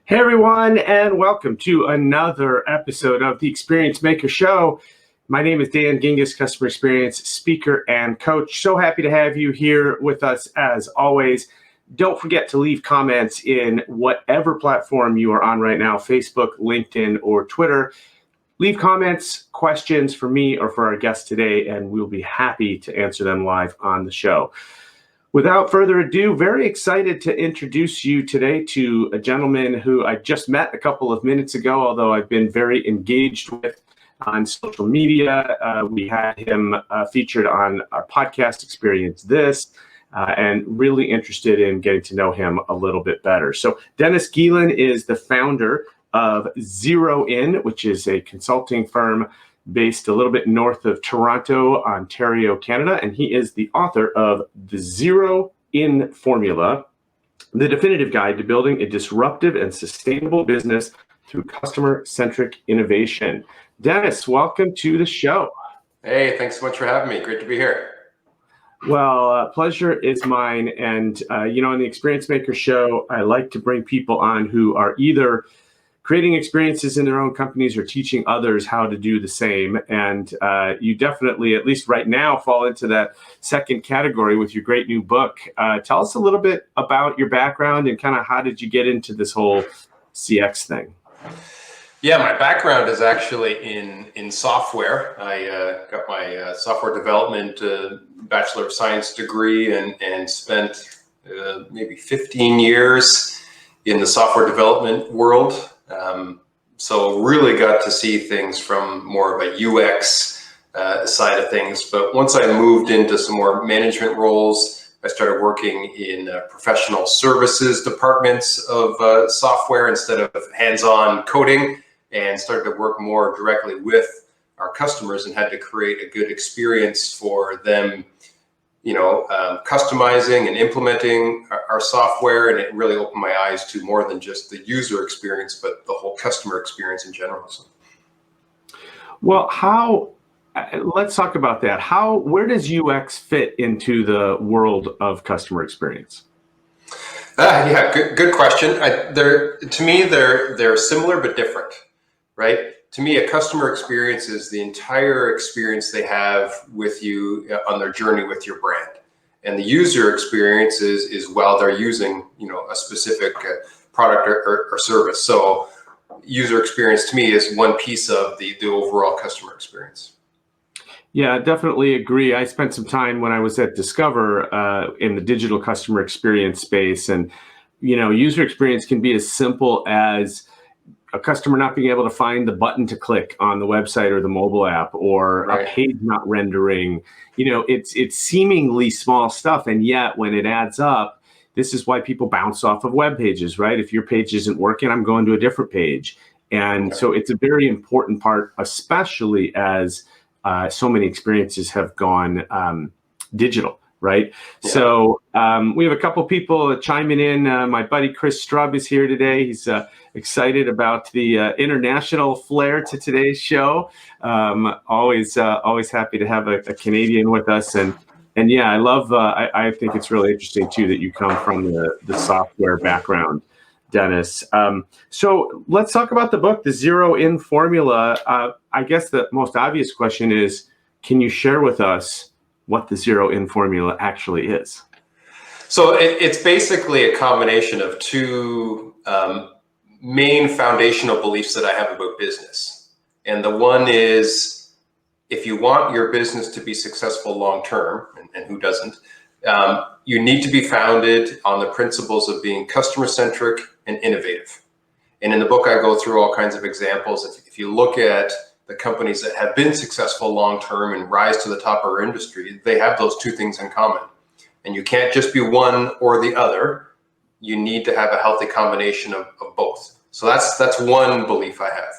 Hey everyone, and welcome to another episode of the Experience Maker Show. My name is Dan Gingiss, customer experience speaker and coach. So happy to have you here with us as always. Don't forget to leave comments in whatever platform you are on right now, Facebook, LinkedIn, or Twitter. Leave comments, questions for me or for our guest today, and we'll be happy to answer them live on the show. Without further ado, very excited to introduce you today to a gentleman who I just met a couple of minutes ago, although I've been very engaged with on social media. We had him featured on our podcast, Experience This, and really interested in getting to know him a little bit better. So Dennis Geelen is the founder of Zero In, which is a consulting firm based a little bit north of Toronto, Ontario, Canada, and he is the author of The Zero In Formula, the definitive guide to building a disruptive and sustainable business through customer-centric innovation. Dennis, welcome to the show. Hey, thanks so much for having me. Great to be here. Well, pleasure is mine. And, on the Experience Maker Show, I like to bring people on who are either creating experiences in their own companies or teaching others how to do the same. And you definitely, at least right now, fall into that second category with your great new book. Tell us a little bit about your background and kind of how did you get into this whole CX thing? Yeah, my background is actually in software. I got my software development Bachelor of Science degree and spent maybe 15 years in the software development world. So really got to see things from more of a UX side of things. But once I moved into some more management roles, I started working in professional services departments of software instead of hands-on coding, and started to work more directly with our customers and had to create a good experience for them, customizing and implementing our software. And it really opened my eyes to more than just the user experience, but the whole customer experience in general. So. Well, let's talk about that. Where does UX fit into the world of customer experience? Yeah, good question. To me, they're similar but different, right? To me, a customer experience is the entire experience they have with you on their journey with your brand. And the user experience is while they're using, a specific product or service. So user experience to me is one piece of the overall customer experience. Yeah, I definitely agree. I spent some time when I was at Discover in the digital customer experience space. And, user experience can be as simple as a customer not being able to find the button to click on the website or the mobile app, or right, a page not rendering. It's seemingly small stuff. And yet when it adds up, this is why people bounce off of web pages, right? If your page isn't working, I'm going to a different page. And so it's a very important part, especially as so many experiences have gone digital, right? Yeah. So we have a couple people chiming in. My buddy Chris Strub is here today. He's excited about the international flair to today's show. Always happy to have a Canadian with us. And yeah, I love, I think it's really interesting too that you come from the software background, Dennis. So let's talk about the book, The Zero In Formula. I guess the most obvious question is, can you share with us what the Zero In Formula actually is? So it's basically a combination of two main foundational beliefs that I have about business. And the one is, if you want your business to be successful long-term, and who doesn't, you need to be founded on the principles of being customer-centric and innovative. And in the book, I go through all kinds of examples. If you look at the companies that have been successful long-term and rise to the top of our industry, they have those two things in common. And you can't just be one or the other. You need to have a healthy combination of both. So that's one belief I have.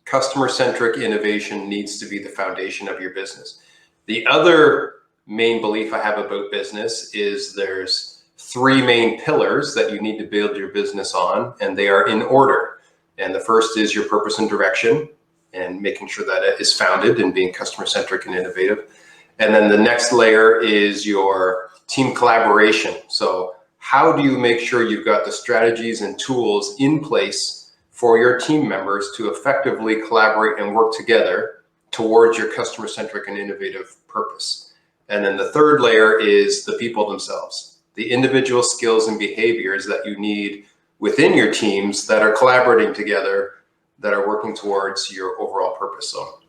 Customer-centric innovation needs to be the foundation of your business. The other main belief I have about business is there's three main pillars that you need to build your business on, and they are in order. And the first is your purpose and direction, and making sure that it is founded in being customer-centric and innovative. And then the next layer is your team collaboration. So how do you make sure you've got the strategies and tools in place for your team members to effectively collaborate and work together towards your customer-centric and innovative purpose? And then the third layer is the people themselves, the individual skills and behaviors that you need within your teams that are collaborating together, that are working towards your overall purpose. So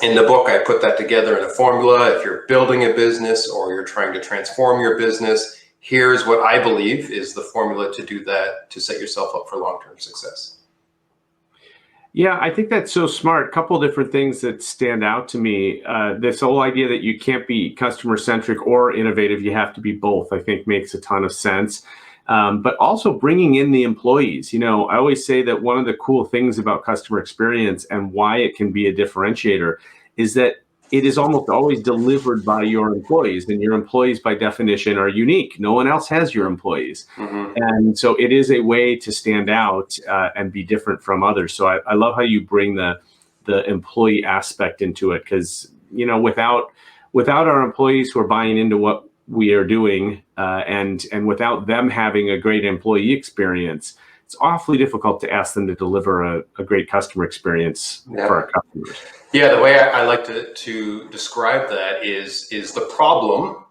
in the book, I put that together in a formula. If you're building a business or you're trying to transform your business, here's what I believe is the formula to do that, to set yourself up for long-term success. Yeah, I think that's so smart. A couple of different things that stand out to me. This whole idea that you can't be customer-centric or innovative, you have to be both, I think makes a ton of sense. But also bringing in the employees. I always say that one of the cool things about customer experience and why it can be a differentiator is that it is almost always delivered by your employees, and your employees by definition are unique. No one else has your employees. Mm-hmm. And so it is a way to stand out and be different from others. So I love how you bring the employee aspect into it, because, without our employees who are buying into what we are doing and without them having a great employee experience, it's awfully difficult to ask them to deliver a great customer experience for our customers. Yeah, the way I like to describe that is the problem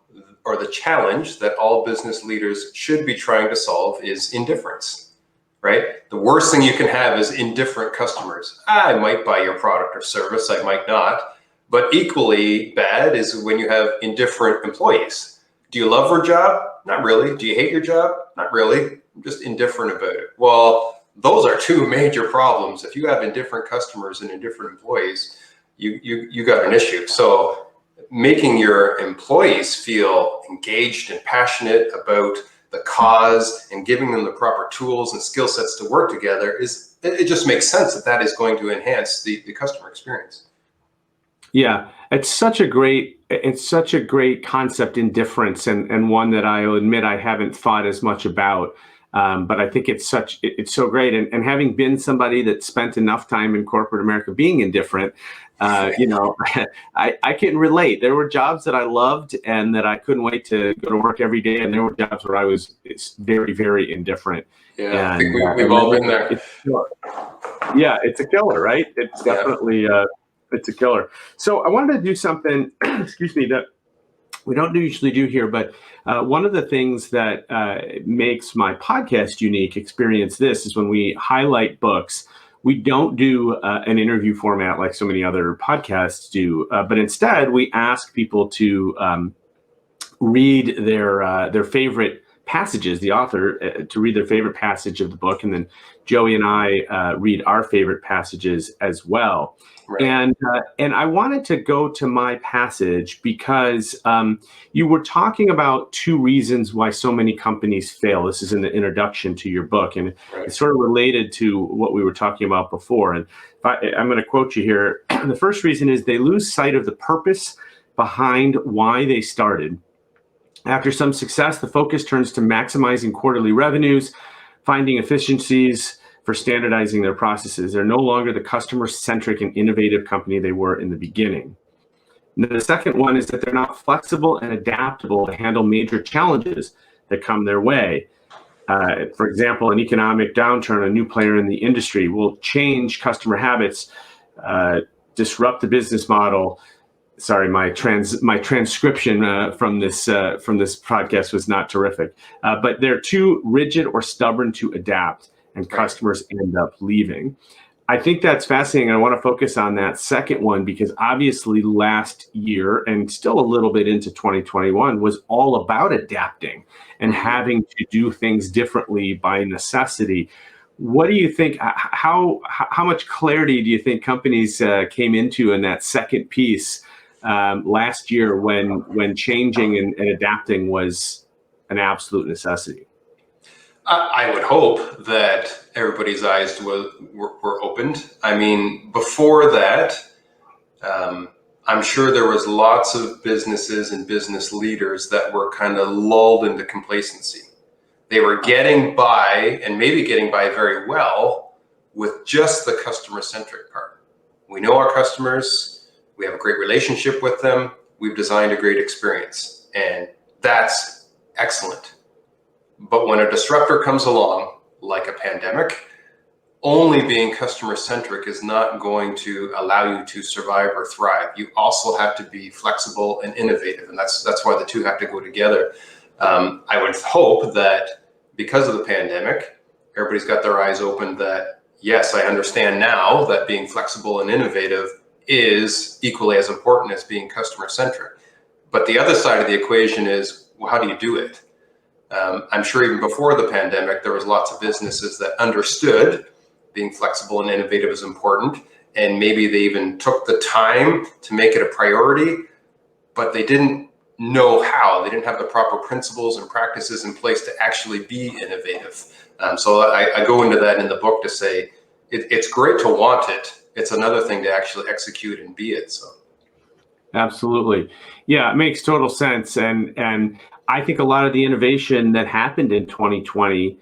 or the challenge that all business leaders should be trying to solve is indifference, right? The worst thing you can have is indifferent customers. I might buy your product or service, I might not. But equally bad is when you have indifferent employees. Do you love your job? Not really. Do you hate your job? Not really. I'm just indifferent about it. Well, those are two major problems. If you have indifferent customers and indifferent employees, you got an issue. So making your employees feel engaged and passionate about the cause and giving them the proper tools and skill sets to work together it just makes sense that is going to enhance the customer experience. Yeah, it's such a great concept, indifference, and one that I'll admit I haven't thought as much about. But I think it's so great. And having been somebody that spent enough time in corporate America being indifferent, I can relate. There were jobs that I loved and that I couldn't wait to go to work every day. And there were jobs where I was very, very indifferent. Yeah, I think we've all been there. It's a killer, right? It's definitely, it's a killer. So I wanted to do something, excuse me, that we don't usually do here, but one of the things that makes my podcast unique, Experience This, is when we highlight books, we don't do an interview format like so many other podcasts do, but instead we ask people to read their favorite passages, the author to read their favorite passage of the book, and then Joey and I read our favorite passages as well. Right. And I wanted to go to my passage because you were talking about two reasons why so many companies fail. This is in the introduction to your book, and it's sort of related to what we were talking about before. And I'm going to quote you here. The first reason is they lose sight of the purpose behind why they started. After some success, the focus turns to maximizing quarterly revenues, finding efficiencies for standardizing their processes. They're no longer the customer-centric and innovative company they were in the beginning. And the second one is that they're not flexible and adaptable to handle major challenges that come their way. For example, an economic downturn, a new player in the industry will change customer habits, disrupt the business model. Sorry, my transcription from this podcast was not terrific. But they're too rigid or stubborn to adapt, and customers end up leaving. I think that's fascinating. I want to focus on that second one because obviously last year and still a little bit into 2021 was all about adapting and having to do things differently by necessity. What do you think? How much clarity do you think companies came into in that second piece last year when changing and adapting was an absolute necessity? I would hope that everybody's eyes were opened. I mean, before that, I'm sure there was lots of businesses and business leaders that were kind of lulled into complacency. They were getting by, and maybe getting by very well, with just the customer-centric part. We know our customers. We have a great relationship with them. We've designed a great experience, and that's excellent. But when a disruptor comes along, like a pandemic, only being customer centric is not going to allow you to survive or thrive. You also have to be flexible and innovative, and that's why the two have to go together. I would hope that because of the pandemic, everybody's got their eyes open that, yes, I understand now that being flexible and innovative is equally as important as being customer centric. But the other side of the equation is, well, how do you do it? I'm sure even before the pandemic, there was lots of businesses that understood being flexible and innovative is important. And maybe they even took the time to make it a priority, but they didn't know how. They didn't have the proper principles and practices in place to actually be innovative. So I go into that in the book to say, it's great to want it. It's another thing to actually execute and be it. So. Absolutely. Yeah, it makes total sense. And I think a lot of the innovation that happened in 2020,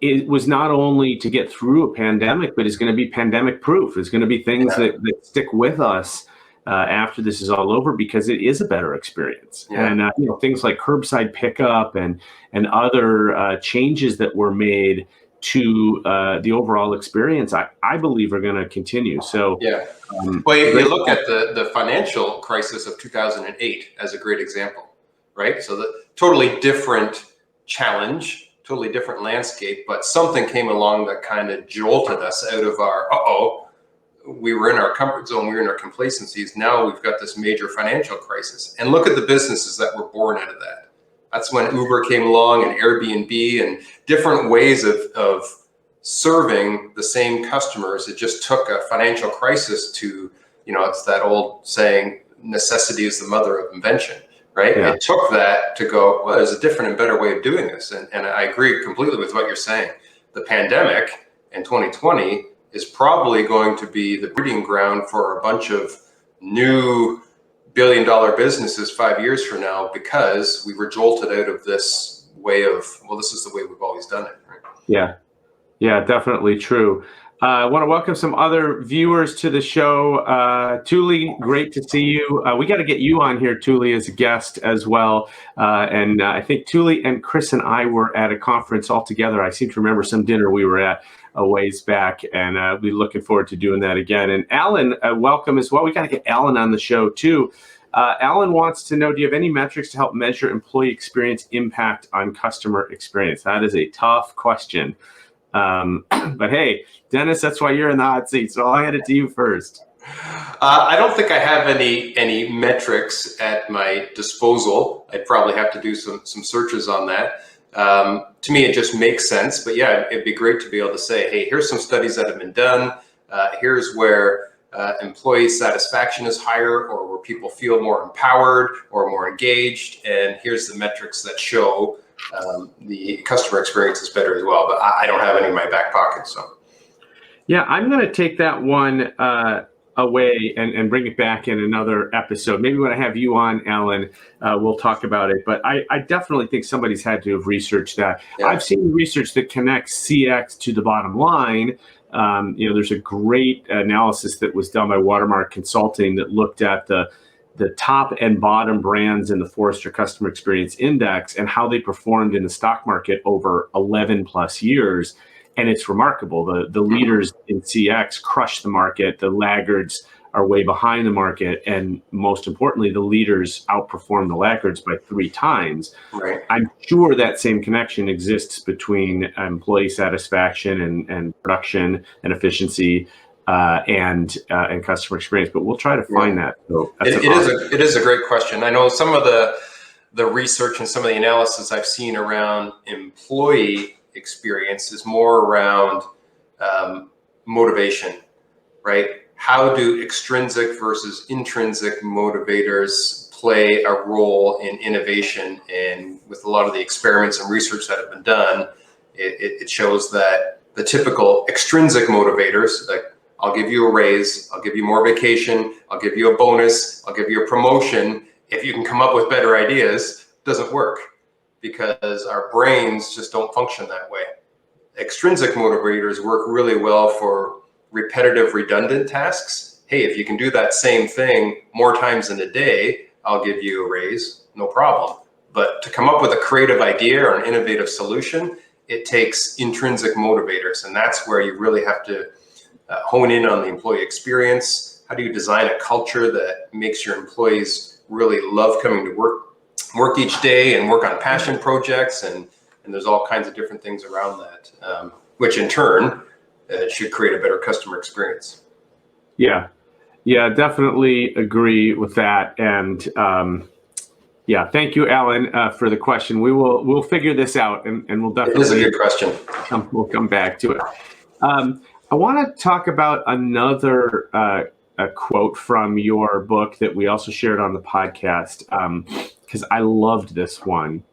it was not only to get through a pandemic, but it's going to be pandemic proof. It's going to be things that stick with us after this is all over, because it is a better experience. Yeah. And things like curbside pickup and other changes that were made to the overall experience, I believe are going to continue. So yeah. Well, you look at the financial crisis of 2008 as a great example, right? So the totally different challenge, totally different landscape, but something came along that kind of jolted us out of our, we were in our comfort zone, we were in our complacencies. Now we've got this major financial crisis. And look at the businesses that were born out of that. That's when Uber came along and Airbnb and different ways of serving the same customers. It just took a financial crisis to, it's that old saying, necessity is the mother of invention. Right? Yeah. It took that to go, well, there's a different and better way of doing this. And I agree completely with what you're saying. The pandemic in 2020 is probably going to be the breeding ground for a bunch of new billion-dollar businesses 5 years from now, because we were jolted out of this way of, well, this is the way we've always done it. Right? Yeah, definitely true. I want to welcome some other viewers to the show. Thule, great to see you. We got to get you on here, Thule, as a guest as well. And I think Thule and Chris and I were at a conference all together. I seem to remember some dinner we were at a ways back, and we're looking forward to doing that again. And Alan, welcome as well. We got to get Alan on the show too. Alan wants to know, do you have any metrics to help measure employee experience impact on customer experience? That is a tough question. But hey, Dennis, that's why you're in the hot seat. So I'll hand it to you first. I don't think I have any metrics at my disposal. I'd probably have to do some searches on that. To me, it just makes sense. But yeah, it'd be great to be able to say, hey, here's some studies that have been done. Here's where employee satisfaction is higher, or where people feel more empowered or more engaged. And here's the metrics that show the customer experience is better as well. But I don't have any in my back pocket. So. Yeah, I'm going to take that one away and bring it back in another episode. Maybe when I have you on, Alan, we'll talk about it. But I definitely think somebody's had to have researched that. Yeah. I've seen research that connects CX to the bottom line. There's a great analysis that was done by Watermark Consulting that looked at the top and bottom brands in the Forrester Customer Experience Index and how they performed in the stock market over 11 plus years. And it's remarkable. The leaders in CX crush the market. The laggards are way behind the market. And most importantly, the leaders outperform the laggards by 3 times. Right. I'm sure that same connection exists between employee satisfaction and production and efficiency and customer experience. But we'll try to find that. So it is a great question. I know some of the research and some of the analysis I've seen around employee experience is more around motivation, right? How do extrinsic versus intrinsic motivators play a role in innovation? And with a lot of the experiments and research that have been done, it shows that the typical extrinsic motivators, like I'll give you a raise, I'll give you more vacation, I'll give you a bonus, I'll give you a promotion, if you can come up with better ideas, doesn't work, because our brains just don't function that way. Extrinsic motivators work really well for repetitive, redundant tasks. Hey, if you can do that same thing more times in a day, I'll give you a raise, no problem. But to come up with a creative idea or an innovative solution, it takes intrinsic motivators. And that's where you really have to hone in on the employee experience. How do you design a culture that makes your employees really love coming to work each day and work on passion projects? And there's all kinds of different things around that, which in turn should create a better customer experience. Yeah, definitely agree with that. And thank you, Alan, for the question. We'll figure this out, and we'll definitely. It is a good question. We'll come back to it. I want to talk about another a quote from your book that we also shared on the podcast, because I loved this one.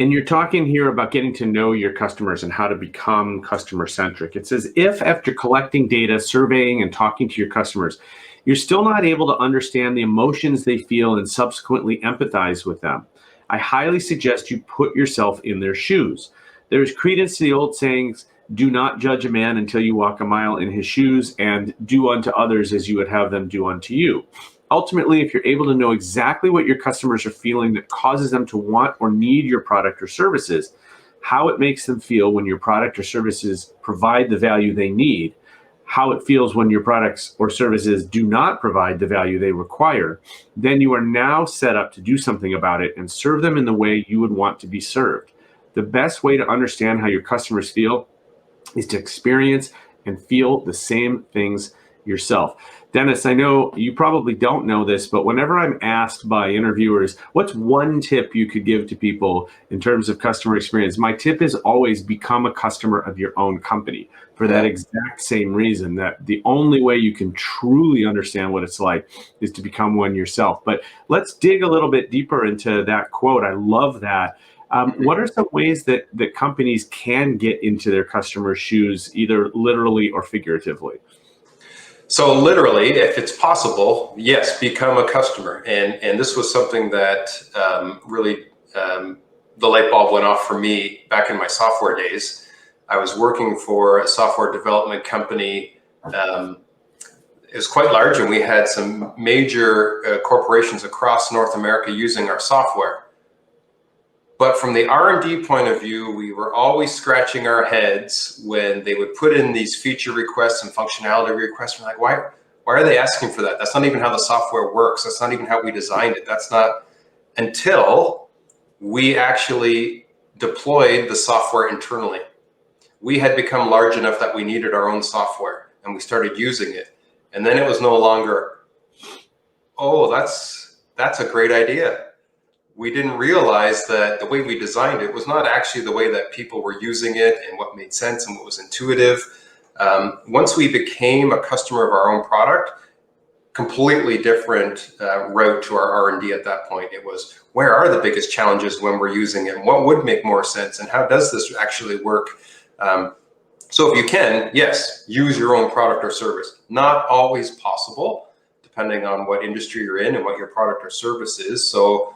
And you're talking here about getting to know your customers and how to become customer-centric. It says, if after collecting data, surveying, and talking to your customers, you're still not able to understand the emotions they feel and subsequently empathize with them, I highly suggest you put yourself in their shoes. There is credence to the old sayings, do not judge a man until you walk a mile in his shoes, and do unto others as you would have them do unto you. Ultimately, if you're able to know exactly what your customers are feeling that causes them to want or need your product or services, how it makes them feel when your product or services provide the value they need, how it feels when your products or services do not provide the value they require, then you are now set up to do something about it and serve them in the way you would want to be served. The best way to understand how your customers feel is to experience and feel the same things yourself. Dennis, I know you probably don't know this, but whenever I'm asked by interviewers, what's one tip you could give to people in terms of customer experience? My tip is always become a customer of your own company, for that exact same reason, that the only way you can truly understand what it's like is to become one yourself. But let's dig a little bit deeper into that quote. I love that. What are some ways that companies can get into their customers' shoes, either literally or figuratively? So literally, if it's possible, yes, become a customer. And this was something that really the light bulb went off for me back in my software days. I was working for a software development company. It was quite large, and we had some major corporations across North America using our software. But from the R&D point of view, we were always scratching our heads when they would put in these feature requests and functionality requests. We're like, why are they asking for that? That's not even how the software works. That's not even how we designed it. That's not, until we actually deployed the software internally. We had become large enough that we needed our own software, and we started using it. And then it was no longer, oh, that's a great idea. We didn't realize that the way we designed it was not actually the way that people were using it and what made sense and what was intuitive. Once we became a customer of our own product, completely different route to our R&D at that point. It was, where are the biggest challenges when we're using it? And what would make more sense? And how does this actually work? So if you can, yes, use your own product or service. Not always possible, depending on what industry you're in and what your product or service is. So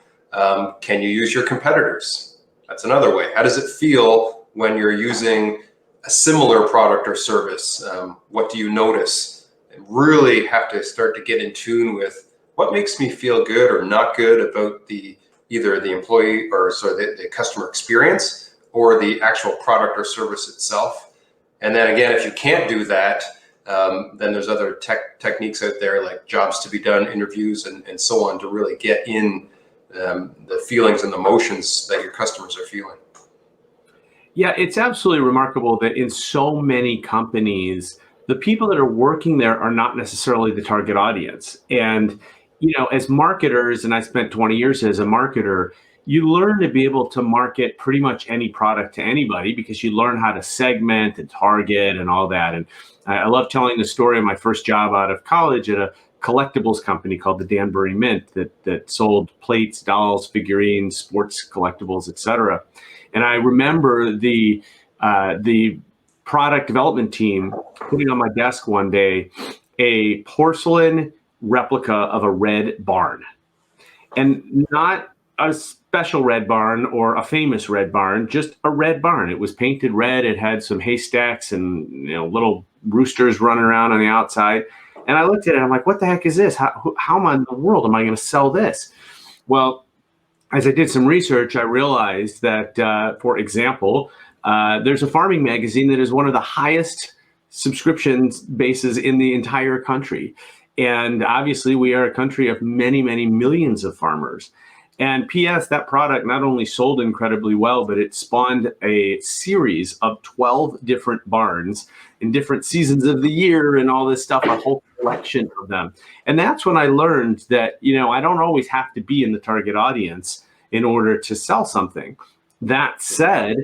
can you use your competitors? That's another way. How does it feel when you're using a similar product or service? What do you notice? And really have to start to get in tune with what makes me feel good or not good about either the employee or the customer experience or the actual product or service itself. And then again, if you can't do that, then there's other techniques out there like jobs to be done, interviews, and so on to really get in the feelings and the emotions that your customers are feeling. Yeah, it's absolutely remarkable that in so many companies, the people that are working there are not necessarily the target audience. And, as marketers, and I spent 20 years as a marketer, you learn to be able to market pretty much any product to anybody because you learn how to segment and target and all that. And I love telling the story of my first job out of college at a collectibles company called the Danbury Mint that sold plates, dolls, figurines, sports collectibles, etc. And I remember the product development team putting on my desk one day a porcelain replica of a red barn, and not a special red barn or a famous red barn, just a red barn. It was painted red. It had some haystacks and little roosters running around on the outside. And I looked at it, I'm like, what the heck is this? How in the world am I going to sell this? Well, as I did some research, I realized that, for example, there's a farming magazine that is one of the highest subscription bases in the entire country. And obviously, we are a country of many, many millions of farmers. And P.S., that product not only sold incredibly well, but it spawned a series of 12 different barns in different seasons of the year and all this stuff, a whole collection of them. And that's when I learned that, I don't always have to be in the target audience in order to sell something. That said,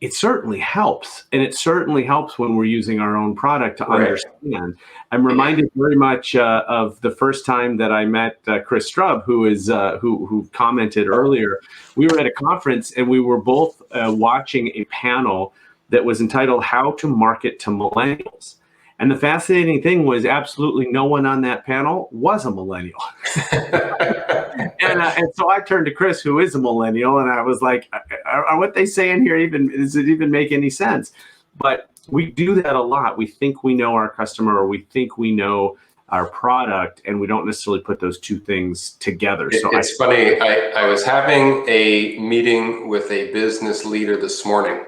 it certainly helps. And it certainly helps when we're using our own product to understand. I'm reminded very much of the first time that I met Chris Strub, who commented earlier. We were at a conference and we were both watching a panel that was entitled How to Market to Millennials. And the fascinating thing was absolutely no one on that panel was a millennial. And so I turned to Chris, who is a millennial, and I was like, are what they saying here does it even make any sense? But we do that a lot. We think we know our customer, or we think we know our product, and we don't necessarily put those two things together. It's funny. I was having a meeting with a business leader this morning,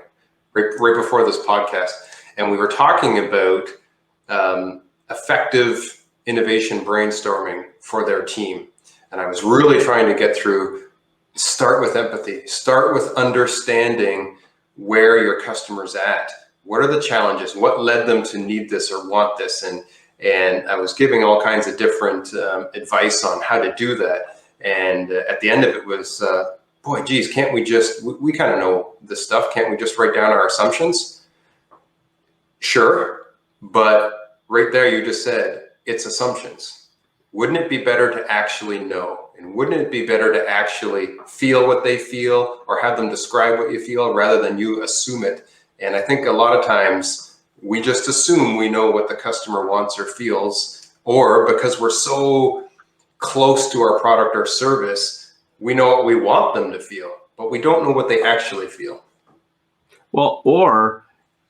right before this podcast, and we were talking about effective innovation brainstorming for their team. And I was really trying to get through, start with empathy, start with understanding where your customer's at. What are the challenges? What led them to need this or want this? And I was giving all kinds of different advice on how to do that. And at the end of it was, boy, geez, can't we we kind of know this stuff. Can't we just write down our assumptions? Sure. But right there, you just said, it's assumptions. Wouldn't it be better to actually know? And wouldn't it be better to actually feel what they feel or have them describe what you feel rather than you assume it? And I think a lot of times we just assume we know what the customer wants or feels, or because we're so close to our product or service, we know what we want them to feel, but we don't know what they actually feel. Well, or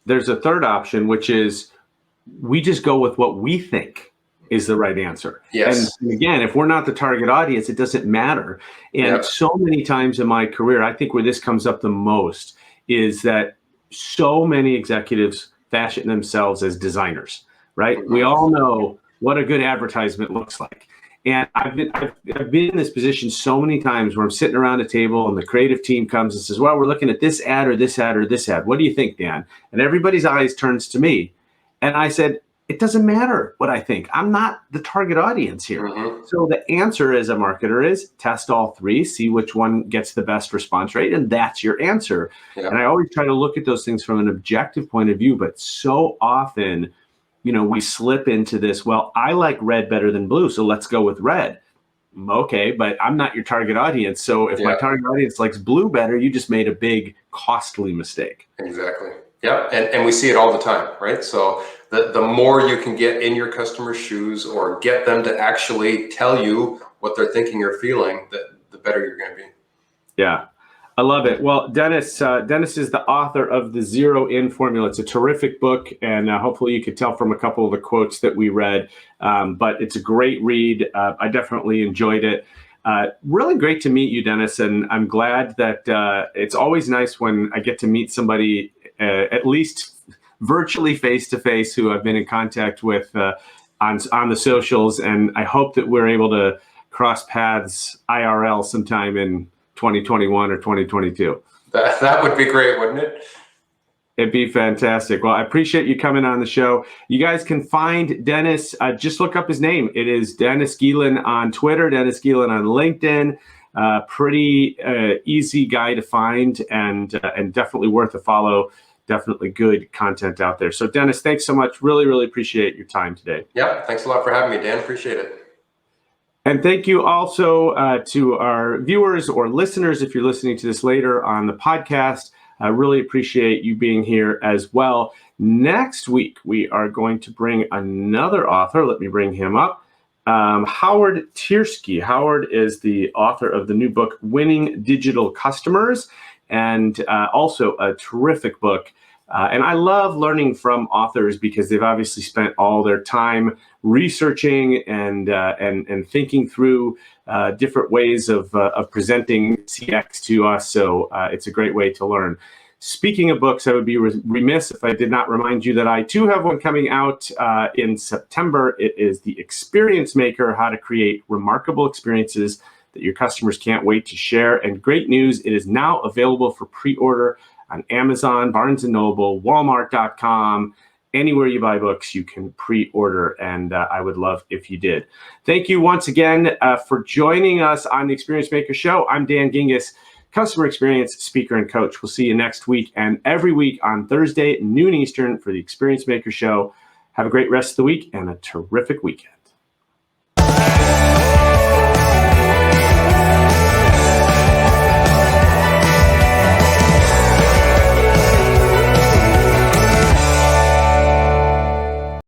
there's a third option, which is we just go with what we think is the right answer. Yes. And again, if we're not the target audience, it doesn't matter. And so many times in my career, I think where this comes up the most is that so many executives fashion themselves as designers, right? We all know what a good advertisement looks like. And I've been in this position so many times where I'm sitting around a table and the creative team comes and says, well, we're looking at this ad or this ad or this ad. What do you think, Dan? And everybody's eyes turns to me. And I said, it doesn't matter what I think. I'm not the target audience here. So the answer as a marketer is test all three, see which one gets the best response rate, and that's your answer. And I always try to look at those things from an objective point of view, but so often, we slip into this, well, I like red better than blue, so let's go with red. Okay, but I'm not your target audience. So if my target audience likes blue better, you just made a big, costly mistake. Exactly. Yeah, and we see it all the time, right? So the more you can get in your customer's shoes or get them to actually tell you what they're thinking or feeling, the better you're going to be. Yeah, I love it. Well, Dennis is the author of The Zero In Formula. It's a terrific book, and hopefully you could tell from a couple of the quotes that we read, but it's a great read. I definitely enjoyed it. Really great to meet you, Dennis, and I'm glad that it's always nice when I get to meet somebody at least virtually face-to-face who I've been in contact with on the socials, and I hope that we're able to cross paths IRL sometime in 2021 or 2022. That would be great, wouldn't it? It'd be fantastic. Well, I appreciate you coming on the show. You guys can find Dennis. Just look up his name. It is Dennis Geelen on Twitter, Dennis Geelen on LinkedIn. Pretty easy guy to find, and definitely worth a follow. Definitely good content out there. So Dennis, thanks so much. Really, really appreciate your time today. Yeah, thanks a lot for having me, Dan. Appreciate it. And thank you also to our viewers or listeners, if you're listening to this later on the podcast. I really appreciate you being here as well. Next week, we are going to bring another author. Let me bring him up. Howard Tiersky. Howard is the author of the new book, Winning Digital Customers, and also a terrific book. And I love learning from authors because they've obviously spent all their time researching and thinking through different ways of presenting CX to us. So it's a great way to learn. Speaking of books, I would be remiss if I did not remind you that I too have one coming out in September. It is The Experience Maker: How to Create Remarkable Experiences that Your Customers Can't Wait to Share. And great news, it is now available for pre-order on Amazon, Barnes & Noble, Walmart.com. Anywhere you buy books, you can pre-order, and I would love if you did. Thank you once again for joining us on the Experience Maker Show. I'm Dan Gingiss, customer experience speaker and coach. We'll see you next week and every week on Thursday at noon Eastern for the Experience Maker Show. Have a great rest of the week and a terrific weekend.